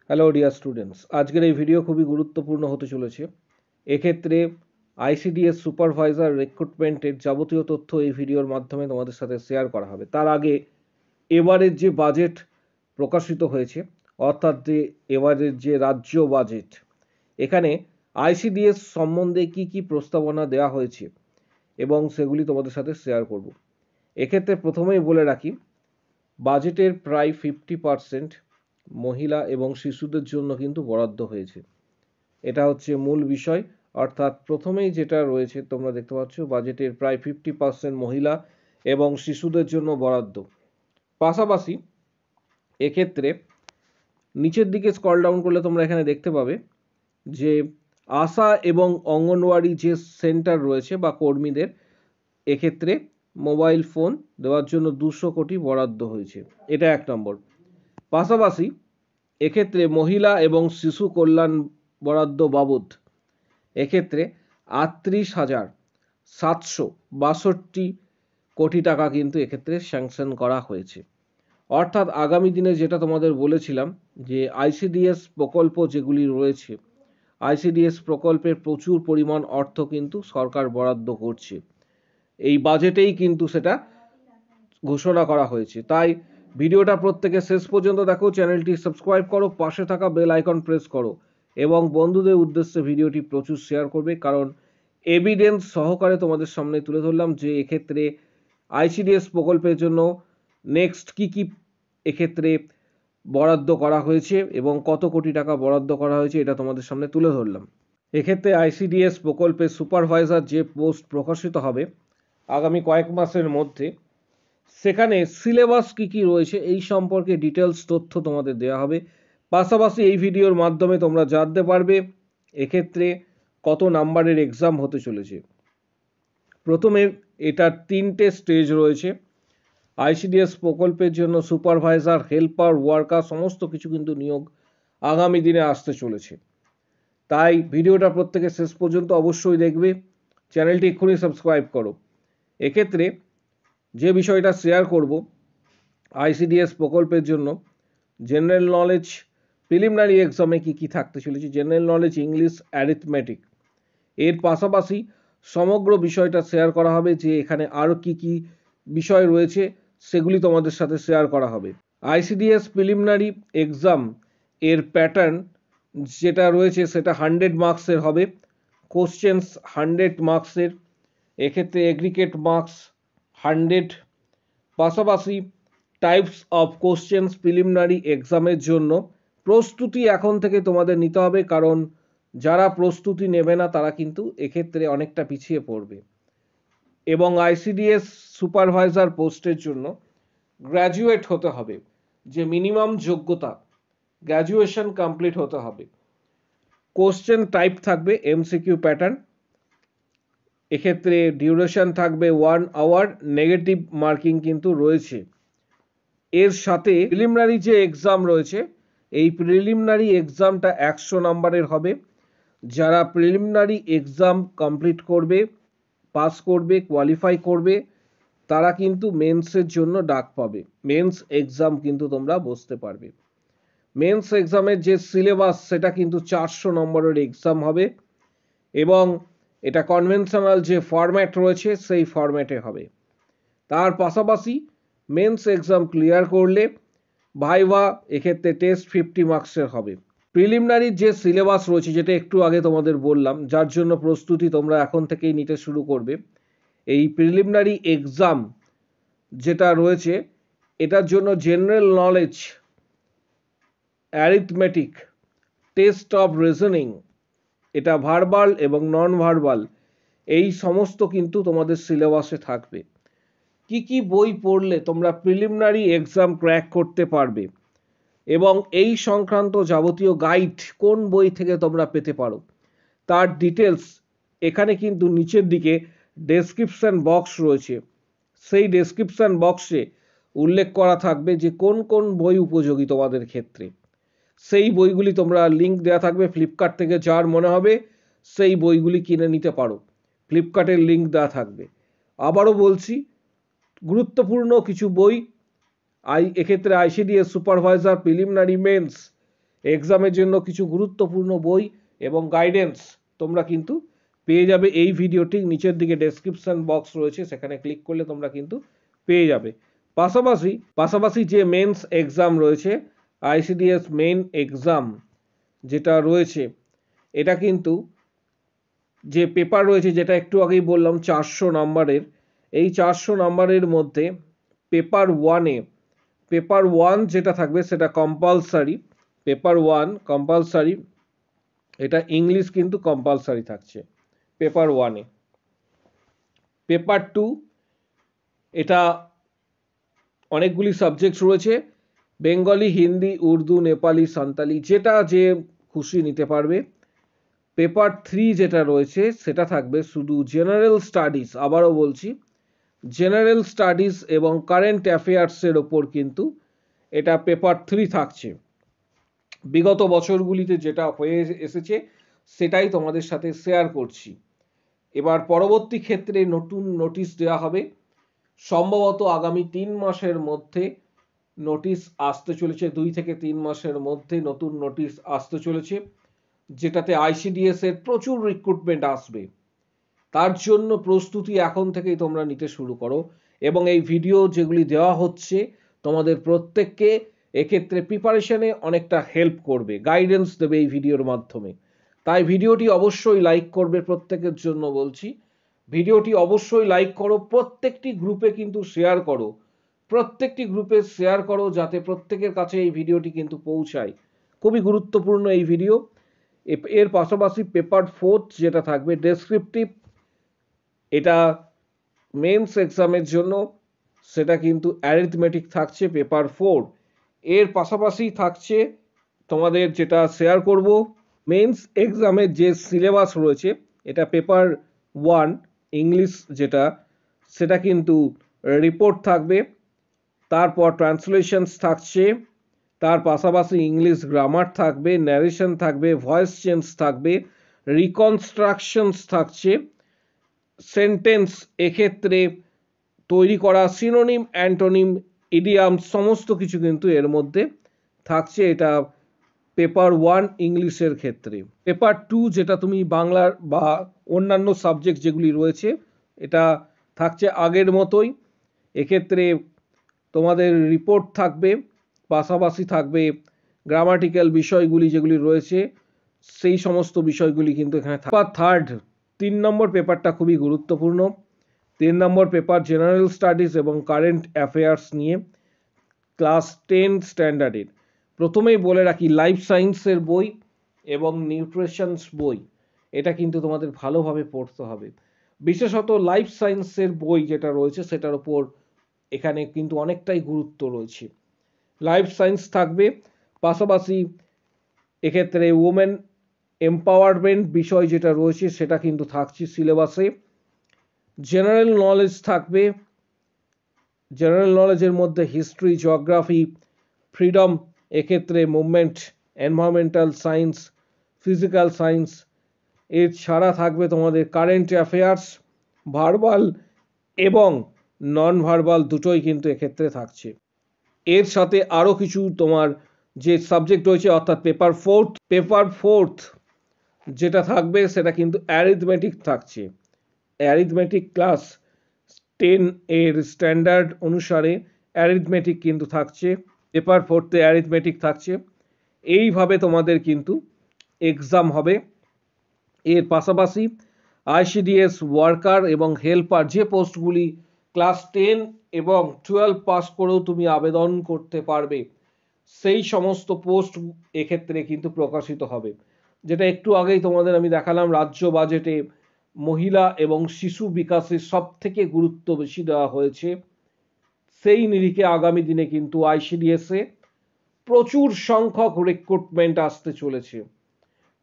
Hello dear students, আজকের এই video খুবই গুরুত্বপূর্ণ হতে চলেছে। এক্ষেত্রে আইসিডিএস সুপারভাইজার রিক্রুটমেন্টের যাবতীয় তথ্য এই ভিডিওর মাধ্যমে তোমাদের সাথে শেয়ার করা হবে। তার আগে এবারের যে বাজেট প্রকাশিত হয়েছে, অর্থাৎ যে এবারের যে রাজ্য বাজেট, এখানে আইসিডিএস সম্বন্ধে কি কি প্রস্তাবনা দেওয়া হয়েছে এবং সেগুলি তোমাদের সাথে শেয়ার করব। এক্ষেত্রে প্রথমেই বলে রাখি, বাজেটের প্রায় 50% মহিলা এবং শিশুদের জন্য কিন্তু বরাদ্দ হয়েছে। এটা হচ্ছে মূল বিষয়। অর্থাৎ প্রথমেই যেটা রয়েছে তোমরা দেখতে পাচ্ছ, বাজেটের প্রায় 50% মহিলা এবং শিশুদের জন্য বরাদ্দ। পাশাপাশি এক্ষেত্রে নিচের দিকে স্ক্রল ডাউন করলে তোমরা এখানে দেখতে পাবে যে আশা এবং অঙ্গনওয়াড়ি যে সেন্টার রয়েছে বা কর্মীদের, এক্ষেত্রে মোবাইল ফোন দেওয়ার জন্য 200 কোটি বরাদ্দ হয়েছে। এটা এক নম্বর। পাশাপাশি এক্ষেত্রে মহিলা এবং শিশু কল্যাণ বরাদ্দ বাবদ এক্ষেত্রে 38,762 কোটি টাকা কিন্তু এক্ষেত্রে স্যাংশন করা হয়েছে। অর্থাৎ আগামী দিনে যেটা তোমাদের বলেছিলাম যে আইসিডিএস প্রকল্প যেগুলি রয়েছে, আইসিডিএস প্রকল্পের প্রচুর পরিমাণ অর্থ কিন্তু সরকার বরাদ্দ করছে। এই বাজেটেই কিন্তু সেটা ঘোষণা করা হয়েছে। তাই ভিডিওটা প্রত্যেকে শেষ পর্যন্ত দেখো, চ্যানেলটি সাবস্ক্রাইব করো, পাশে থাকা বেল আইকন প্রেস করো এবং বন্ধুদের উদ্দেশ্যে ভিডিওটি প্রচুর শেয়ার করবে, কারণ এভিডেন্স সহকারে তোমাদের সামনে তুলে ধরলাম যে এক্ষেত্রে আইসিডিএস প্রকল্পের জন্য নেক্সট কি কি এক্ষেত্রে বরাদ্দ করা হয়েছে এবং কত কোটি টাকা বরাদ্দ করা হয়েছে, এটা তোমাদের সামনে তুলে ধরলাম। এক্ষেত্রে আইসিডিএস প্রকল্পের সুপারভাইজার যে পোস্ট প্রকাশিত হবে আগামী কয়েক মাসের মধ্যে, সেখানে সিলেবাস কি কি রয়েছে এই সম্পর্কে ডিটেলস তথ্য তোমাদের দেওয়া হবে। পাশাপাশি এই ভিডিওর মাধ্যমে তোমরা জানতে পারবে এক্ষেত্রে কত নাম্বারের এক্সাম হতে চলেছে। প্রথমে এটার 3টে স্টেজ রয়েছে। আইসিডিএস প্রকল্পের জন্য সুপারভাইজার, হেল্পার, ওয়ার্কার সমস্ত কিছু কিন্তু নিয়োগ আগামী দিনে আসতে চলেছে। তাই ভিডিওটা প্রত্যেকে শেষ পর্যন্ত অবশ্যই দেখবে, চ্যানেলটি এক্ষুনি সাবস্ক্রাইব করো। এক্ষেত্রে যে বিষয়টা শেয়ার করব, আইসিডিএস প্রকল্পের জন্য জেনারেল নলেজ প্রিলিমিনারি এক্সামে কি কি থাকতে চলেছে, জেনারেল নলেজ, ইংলিশ, অ্যারিথমেটিক। এর পাশাপাশি সমগ্র বিষয়টা শেয়ার করা হবে যে এখানে আরও কি কি বিষয় রয়েছে সেগুলি তোমাদের সাথে শেয়ার করা হবে। আইসিডিএস প্রিলিমিনারি এক্সাম এর প্যাটার্ন যেটা রয়েছে সেটা 100 মার্কসের হবে। কোশ্চেন্স 100 মার্কসের, এক্ষেত্রে এগ্রিগেট মার্কস 100। পাশাপাশি টাইপস অফ কোশ্চেন্স প্রিলিমিনারি এক্সামের জন্য প্রস্তুতি এখন থেকে তোমাদের নিতে হবে, কারণ যারা প্রস্তুতি নেবে না তারা কিন্তু এক্ষেত্রে অনেকটা পিছিয়ে পড়বে। এবং আইসিডিএস সুপারভাইজার পোস্টের জন্য গ্র্যাজুয়েট হতে হবে, যে মিনিমাম যোগ্যতা গ্র্যাজুয়েশন কমপ্লিট হতে হবে। কোশ্চেন টাইপ থাকবে এমসিকিউ প্যাটার্ন, এক্ষেত্রে ডিউরেশন থাকবে 1 আওয়ার, নেগেটিভ মার্কিং কিন্তু রয়েছে। এর সাথে প্রিলিমিনারি যে এক্সাম রয়েছে, এই প্রিলিমিনারি এক্সামটা 100 নাম্বারের হবে। যারা প্রিলিমিনারি এক্সাম কমপ্লিট করবে, পাস করবে, কোয়ালিফাই করবে, তারা কিন্তু মেন্সের জন্য ডাক পাবে। মেন্স এক্সাম কিন্তু তোমরা বসতে পারবে। মেন্স এক্সামের যে সিলেবাস সেটা কিন্তু 400 নম্বরের এক্সাম হবে এবং এটা কনভেনশনাল যে ফরম্যাট রয়েছে সেই ফরম্যাটে হবে। তার পাশাপাশি মেন্স এক্সাম ক্লিয়ার করলে ভাইভা, এক্ষেত্রে টেস্ট 50 মার্কসের হবে। প্রিলিমিনারি যে সিলেবাস রয়েছে, যেটা একটু আগে তোমাদের বললাম, যার জন্য প্রস্তুতি তোমরা এখন থেকেই নিতে শুরু করবে, এই প্রিলিমিনারি এক্সাম যেটা রয়েছে এটার জন্য general knowledge, arithmetic, test of reasoning, এটা ভার্বাল এবং নন ভার্বাল, এই সমস্ত কিন্তু তোমাদের সিলেবাসে থাকবে। কি কি বই পড়লে তোমরা প্রিলিমিনারি এক্সাম ক্র্যাক করতে পারবে এবং এই সংক্রান্ত যাবতীয় গাইড কোন বই থেকে তোমরা পেতে পারো, তার ডিটেলস এখানে কিন্তু নিচের দিকে ডেসক্রিপশন বক্স রয়েছে। সেই ডেসক্রিপশন বক্সে উল্লেখ করা থাকবে যে কোন কোন বই উপযোগী তোমাদের ক্ষেত্রে। সেই বইগুলি তোমরা লিঙ্ক দেওয়া থাকবে ফ্লিপকার্ট থেকে, যার মনে হবে সেই বইগুলি কিনে নিতে পারো, ফ্লিপকার্টের লিঙ্ক দেওয়া থাকবে। আবারও বলছি, গুরুত্বপূর্ণ কিছু বই, এক্ষেত্রে আইসিডিএস সুপারভাইজার, প্রিলিমিনারি মেন্স, এক্সামের জন্য কিছু গুরুত্বপূর্ণ বই এবং গাইডেন্স তোমরা কিন্তু পেয়ে যাবে। এই ভিডিওটির নিচের দিকে ডেসক্রিপশন বক্স রয়েছে, সেখানে ক্লিক করলে তোমরা কিন্তু পেয়ে যাবে। পাশাপাশি যে মেন্স এক্সাম রয়েছে, আইসিডিএস মেন এক্সাম যেটা রয়েছে, এটা কিন্তু যে পেপার রয়েছে, যেটা একটু আগেই বললাম 400 নাম্বারের, এই 400 নাম্বারের মধ্যে পেপার ওয়ান যেটা থাকবে সেটা কম্পালসারি। এটা ইংলিশ কিন্তু কম্পালসারি থাকছে পেপার ওয়ানে। পেপার টু, এটা অনেকগুলি সাবজেক্ট রয়েছে, বেঙ্গলি, হিন্দি, উর্দু, নেপালি, সাঁওতালি, যেটা যে খুশি নিতে পারবে। পেপার থ্রি যেটা রয়েছে সেটা থাকবে শুধু জেনারেল স্টাডিজ, আবারও বলছি জেনারেল স্টাডিজ এবং কারেন্ট অ্যাফেয়ার্সের ওপর কিন্তু এটা পেপার থ্রি থাকছে। বিগত বছরগুলিতে যেটা হয়ে এসেছে সেটাই তোমাদের সাথে শেয়ার করছি। এবার পরবর্তী ক্ষেত্রে নতুন নোটিশ দেওয়া হবে, সম্ভবত আগামী 3 মাসের মধ্যে নোটিশ আসতে চলেছে, 2 থেকে 3 মাসের মধ্যে নতুন নোটিশ আসতে চলেছে, যেটাতে আইসিডিএস এর প্রচুর রিক্রুটমেন্ট আসবে। তার জন্য প্রস্তুতি এখন থেকেই তোমরা নিতে শুরু করো, এবং এই ভিডিও যেগুলি দেওয়া হচ্ছে তোমাদের প্রত্যেককে এক্ষেত্রে প্রিপারেশনে অনেকটা হেল্প করবে, গাইডেন্স দেবে এই ভিডিওর মাধ্যমে। তাই ভিডিওটি অবশ্যই লাইক করবে, প্রত্যেকের জন্য বলছি ভিডিওটি অবশ্যই লাইক করো, প্রত্যেকটি গ্রুপে কিন্তু শেয়ার করো, যাতে প্রত্যেকের কাছে এই ভিডিওটি কিন্তু পৌঁছায়। খুবই গুরুত্বপূর্ণ এই ভিডিও। এর পাশাপাশি পেপার ফোর্থ যেটা থাকবে ডেসক্রিপটিভ, এটা মেন্স এক্সামের জন্য, সেটা কিন্তু অ্যারিথমেটিক থাকছে পেপার ফোর। এর পাশাপাশি থাকছে তোমাদের যেটা শেয়ার করব, মেন্স এক্সামের যে সিলেবাস রয়েছে, এটা পেপার ওয়ান ইংলিশ যেটা, সেটা কিন্তু রিপোর্ট থাকবে, তারপর ট্রান্সলেশনস থাকছে, তার পাশাপাশি ইংলিশ গ্রামার থাকবে, ন্যারেশন থাকবে, ভয়েস চেঞ্জ থাকবে, রিকনস্ট্রাকশনস থাকছে, সেন্টেন্স এক্ষেত্রে তৈরি করা, সিনোনিম, অ্যান্টোনিম, ইডিয়াম, সমস্ত কিছু কিন্তু এর মধ্যে থাকছে। এটা পেপার ওয়ান ইংলিশের ক্ষেত্রে। পেপার টু যেটা তুমি বাংলার বা অন্যান্য সাবজেক্ট যেগুলি রয়েছে, এটা থাকছে আগের মতোই। এক্ষেত্রে তোমাদের রিপোর্ট থাকবে, পাশাপাশি থাকবে গ্রামাটিক্যাল বিষয়গুলি যেগুলি রয়েছে, সেই সমস্ত বিষয়গুলি কিন্তু এখানে থাকবে। থার্ড 3 নম্বর পেপারটা খুবই গুরুত্বপূর্ণ। 3 নম্বর পেপার জেনারেল স্টাডিজ এবং কারেন্ট অ্যাফেয়ার্স নিয়ে, ক্লাস 10 স্ট্যান্ডার্ডের। প্রথমেই বলে রাখি, লাইফ সায়েন্সের বই এবং নিউট্রিশনস বই এটা কিন্তু তোমাদের ভালোভাবে পড়তে হবে। বিশেষত লাইফ সায়েন্সের বই যেটা রয়েছে সেটার উপর এখানে কিন্তু অনেকটাই গুরুত্ব রয়েছে। লাইফ সায়েন্স থাকবে, পাশাপাশি এক্ষেত্রে ওমেন এম্পাওয়ারমেন্ট বিষয় যেটা রয়েছে সেটা কিন্তু থাকছে সিলেবাসে। জেনারেল নলেজ থাকবে, জেনারেল নলেজের মধ্যে হিস্ট্রি, জিওগ্রাফি, ফ্রিডম, এক্ষেত্রে movement, environmental science, physical science. এছাড়া থাকবে তোমাদের কারেন্ট অ্যাফেয়ার্স, ভার্বাল এবং নন ভার্বাল দুটোই কিন্তু এক্ষেত্রে থাকছে। এর সাথে আরও কিছু তোমার যে সাবজেক্ট রয়েছে, অর্থাৎ পেপার ফোর্থ যেটা থাকবে সেটা কিন্তু অ্যারিথমেটিক থাকছে। অ্যারিথমেটিক ক্লাস 10 এর স্ট্যান্ডার্ড অনুসারে অ্যারিথমেটিক কিন্তু থাকছে, পেপার ফোর্থে অ্যারিথমেটিক থাকছে। এইভাবে তোমাদের কিন্তু এক্সাম হবে। এর পাশাপাশি আইসিডিএস ওয়ার্কার এবং হেল্পার, যে পোস্টগুলি ক্লাস 10 এবং 12 পাস করেও তুমি আবেদন করতে পারবে, সেই সমস্ত পোস্ট এক্ষেত্রে কিন্তু প্রকাশিত হবে। যেটা একটু আগেই তোমাদের আমি দেখালাম, রাজ্য বাজেটে মহিলা এবং শিশু বিকাশের সব থেকে গুরুত্ব বেশি দেওয়া হয়েছে। সেই নিরিখে আগামী দিনে কিন্তু আইসিডিএসে প্রচুর সংখ্যক রিক্রুটমেন্ট আসতে চলেছে।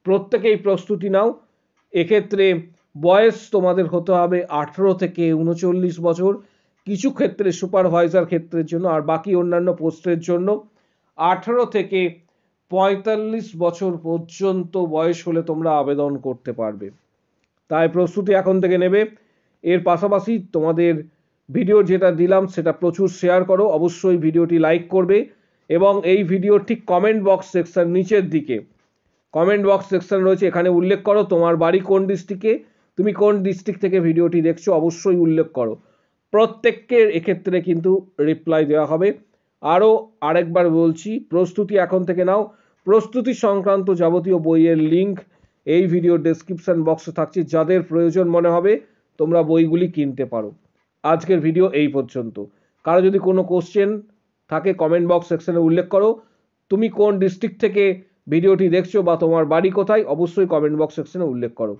প্রত্যেকেই প্রস্তুতি নাও। এক্ষেত্রে বয়স তোমাদের হতে হবে 18 থেকে 39 বছর, কিছু ক্ষেত্রে সুপারভাইজার ক্ষেত্রের জন্য, আর বাকি অন্যান্য পোস্টের জন্য 18 থেকে 45 বছর পর্যন্ত বয়স হলে তোমরা আবেদন করতে পারবে। তাই প্রস্তুতি এখন থেকে নেবে। এর পাশাপাশি তোমাদের ভিডিও যেটা দিলাম সেটা প্রচুর শেয়ার করো, অবশ্যই ভিডিওটি লাইক করবে এবং এই ভিডিওর ঠিক কমেন্ট বক্স সেকশন নিচের দিকে কমেন্ট বক্স সেকশন রয়েছে, এখানে উল্লেখ করো তোমার বাড়ি কোন ডিস্ট্রিক্টে, তুমি কোন ডিস্ট্রিক্ট থেকে ভিডিওটি দেখছো, অবশ্যই উল্লেখ করো। প্রত্যেককে এক্ষেত্রে কিন্তু রিপ্লাই দেওয়া হবে। আরেকবার বলছি, প্রস্তুতি এখন থেকে নাও। প্রস্তুতি সংক্রান্ত যাবতীয় বইয়ের লিঙ্ক এই ভিডিওর ডেসক্রিপশন বক্সে থাকছে, যাদের প্রয়োজন মনে হবে তোমরা বইগুলি কিনতে পারো। আজকের ভিডিও এই পর্যন্ত। কারো যদি কোনো কোশ্চেন থাকে কমেন্ট বক্স সেকশনে উল্লেখ করো। তুমি কোন ডিস্ট্রিক্ট থেকে ভিডিওটি দেখছো বা তোমার বাড়ি কোথায়, অবশ্যই কমেন্ট বক্স সেকশনে উল্লেখ করো।